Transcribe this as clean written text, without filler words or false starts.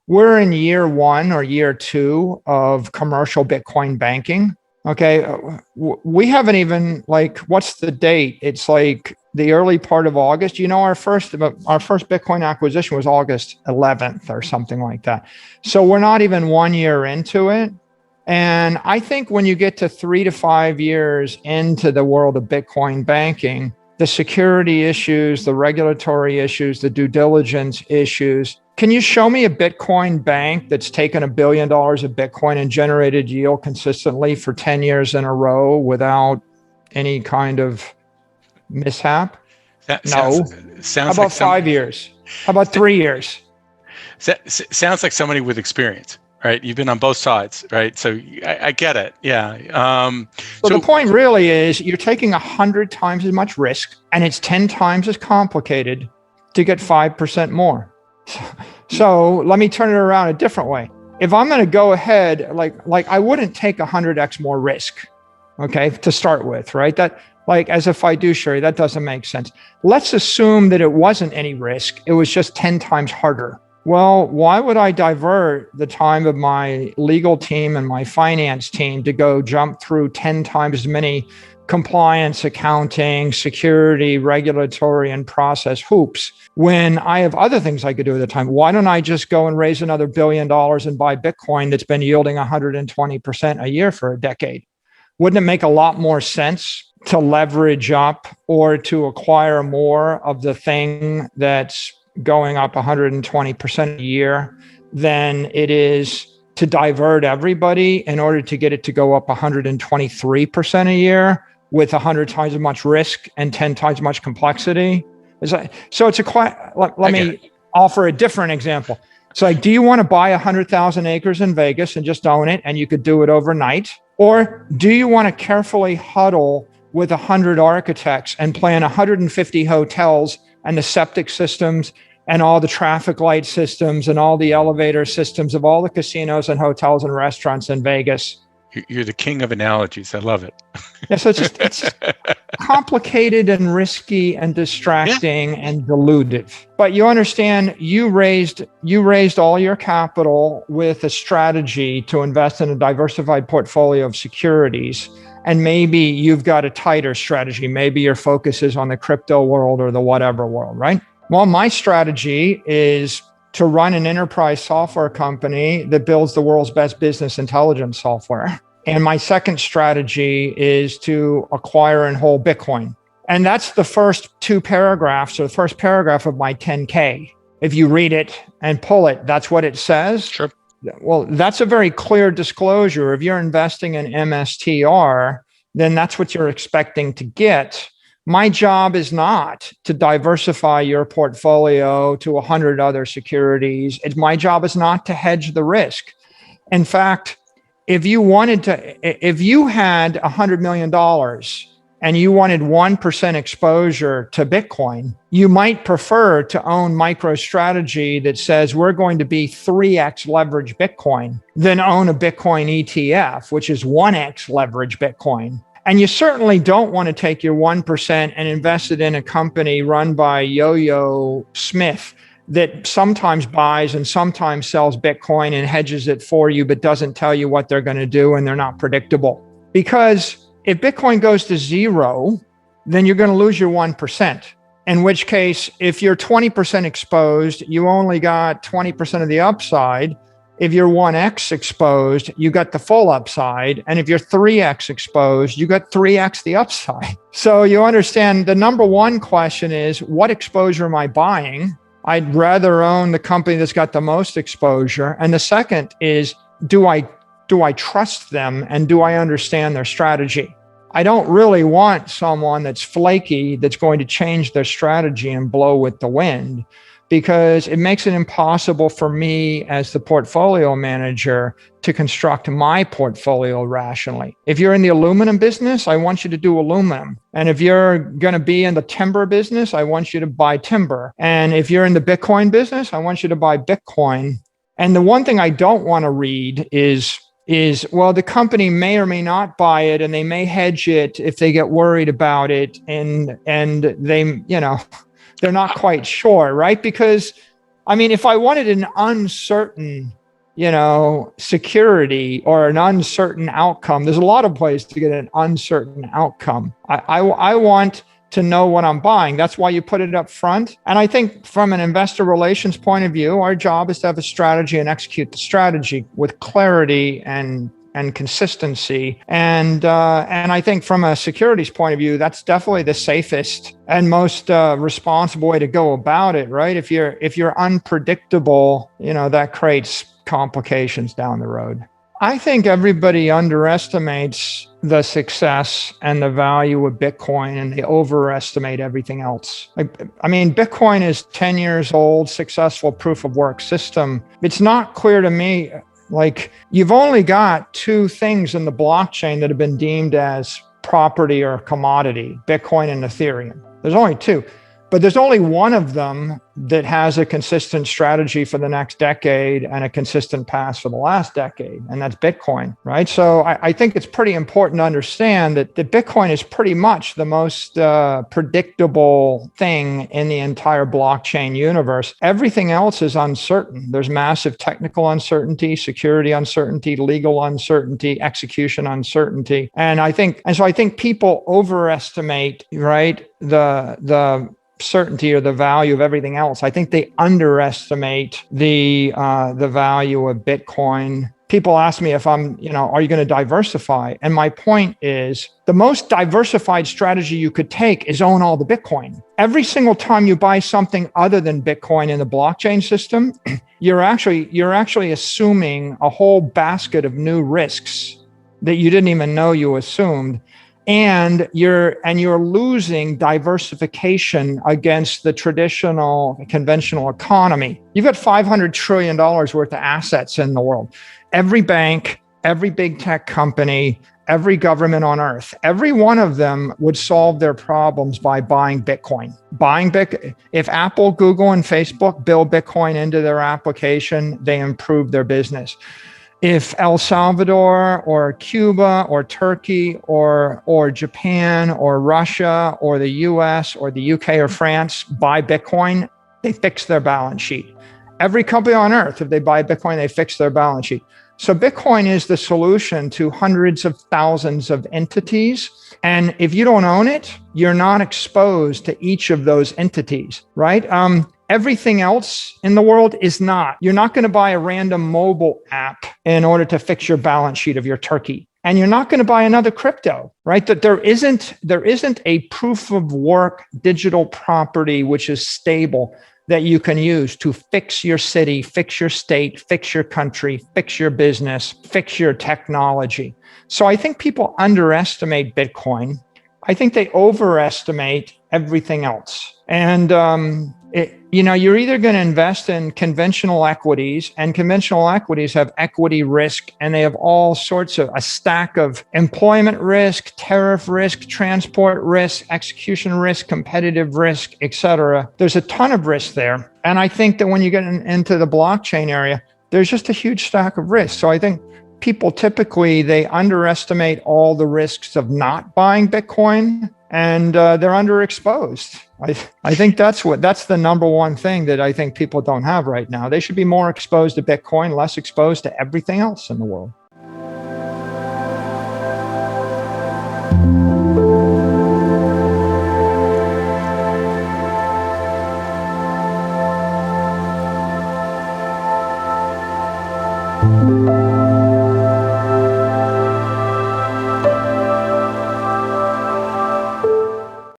we're in year 1 or year 2 of commercial Bitcoin banking. Okay. We haven't even what's the date? It's like the early part of August. Our first Bitcoin acquisition was August 11th or something like that. So we're not even 1 year into it. And I think when you get to 3 to 5 years into the world of Bitcoin banking, the security issues, the regulatory issues, the due diligence issues. Can you show me a Bitcoin bank that's taken $1 billion of Bitcoin and generated yield consistently for 10 years in a row without any kind of mishap? No. Sounds How about 5 years? How about 3 years? Sounds like somebody with experience, right? You've been on both sides, right? So I get it. Yeah. So the point really is you're taking 100 times as much risk and it's 10 times as complicated to get 5% more. So let me turn it around a different way. If I'm going to go ahead, I wouldn't take 100x more risk, okay, to start with, right? That as a fiduciary, that doesn't make sense. Let's assume that it wasn't any risk. It was just 10 times harder. Well, why would I divert the time of my legal team and my finance team to go jump through 10 times as many compliance, accounting, security, regulatory, and process hoops when I have other things I could do at the time? Why don't I just go and raise another $1 billion and buy Bitcoin that's been yielding 120% a year for a decade? Wouldn't it make a lot more sense to leverage up or to acquire more of the thing that's going up 120% a year than it is to divert everybody in order to get it to go up 123% a year with 100 times as much risk and 10 times as much complexity? So it's let me offer a different example. It's like, do you want to buy 100,000 acres in Vegas and just own it and you could do it overnight? Or do you want to carefully huddle with 100 architects and plan 150 hotels and the septic systems and all the traffic light systems and all the elevator systems of all the casinos and hotels and restaurants in Vegas? You're the king of analogies. I love it. Yeah, so it's complicated and risky and distracting and dilutive. But you understand, you raised all your capital with a strategy to invest in a diversified portfolio of securities. And maybe you've got a tighter strategy. Maybe your focus is on the crypto world or the whatever world, right? Well, my strategy is to run an enterprise software company that builds the world's best business intelligence software. And my second strategy is to acquire and hold Bitcoin. And that's the first 2 paragraphs or the first paragraph of my 10K. If you read it and pull it, that's what it says. Sure. Well, that's a very clear disclosure. If you're investing in MSTR, then that's what you're expecting to get. My job is not to diversify your portfolio to 100 other securities. My job is not to hedge the risk. In fact, if you had $100 million and you wanted 1% exposure to Bitcoin, you might prefer to own MicroStrategy that says we're going to be 3x leverage Bitcoin than own a Bitcoin ETF, which is 1x leverage Bitcoin. And you certainly don't want to take your 1% and invest it in a company run by Yo-Yo Smith that sometimes buys and sometimes sells Bitcoin and hedges it for you, but doesn't tell you what they're going to do, and they're not predictable. Because if Bitcoin goes to 0, then you're going to lose your 1%. In which case, if you're 20% exposed, you only got 20% of the upside. If you're 1x exposed, you got the full upside. And if you're 3x exposed, you got 3x the upside. So you understand the number one question is, what exposure am I buying? I'd rather own the company that's got the most exposure. And the second is, do I trust them and do I understand their strategy? I don't really want someone that's flaky, that's going to change their strategy and blow with the wind, because it makes it impossible for me as the portfolio manager to construct my portfolio rationally. If you're in the aluminum business, I want you to do aluminum. And if you're going to be in the timber business, I want you to buy timber. And if you're in the Bitcoin business, I want you to buy Bitcoin. And the one thing I don't want to read is, well, the company may or may not buy it, and they may hedge it if they get worried about it. And they, they're not quite sure, right? Because I mean, if I wanted an uncertain, security or an uncertain outcome, there's a lot of ways to get an uncertain outcome. I want to know what I'm buying. That's why you put it up front. And I think from an investor relations point of view, our job is to have a strategy and execute the strategy with clarity and consistency. And I think from a securities point of view, that's definitely the safest and most responsible way to go about it, right? If you're unpredictable, that creates complications down the road. I think everybody underestimates the success and the value of Bitcoin, and they overestimate everything else. Bitcoin is 10 years old, successful proof of work system. It's not clear to me, you've only got two things in the blockchain that have been deemed as property or commodity, Bitcoin and Ethereum. There's only two, but there's only one of them that has a consistent strategy for the next decade and a consistent path for the last decade, and that's Bitcoin, right? So I think it's pretty important to understand that Bitcoin is pretty much the most predictable thing in the entire blockchain universe. Everything else is uncertain. There's massive technical uncertainty, security uncertainty, legal uncertainty, execution uncertainty. And I think people overestimate, right, the certainty or the value of everything else. I think they underestimate the value of Bitcoin. People ask me if are you going to diversify? And my point is, the most diversified strategy you could take is own all the Bitcoin. Every single time you buy something other than Bitcoin in the blockchain system, you're actually assuming a whole basket of new risks that you didn't even know you assumed. And you're losing diversification against the traditional conventional economy. You've got $500 trillion worth of assets in the world. Every bank, every big tech company, every government on earth, every one of them would solve their problems by buying Bitcoin. If Apple, Google, and Facebook build Bitcoin into their application, they improve their business. If El Salvador or Cuba or Turkey or Japan or Russia or the US or the UK or France buy Bitcoin, they fix their balance sheet. Every company on earth, if they buy Bitcoin, they fix their balance sheet. So Bitcoin is the solution to hundreds of thousands of entities. And if you don't own it, you're not exposed to each of those entities, right? Everything else in the world is not. You're not going to buy a random mobile app in order to fix your balance sheet of your turkey. And you're not going to buy another crypto, right? That there isn't a proof of work digital property which is stable that you can use to fix your city, fix your state, fix your country, fix your business, fix your technology. So I think people underestimate Bitcoin. I think they overestimate everything else. And you're either going to invest in conventional equities, and conventional equities have equity risk, and they have all sorts of a stack of employment risk, tariff risk, transport risk, execution risk, competitive risk, et cetera. There's a ton of risk there. And I think that when you get into the blockchain area, there's just a huge stack of risk. So I think people typically, they underestimate all the risks of not buying Bitcoin, and they're underexposed. I think that's the number one thing that I think people don't have right now. They should be more exposed to Bitcoin, less exposed to everything else in the world.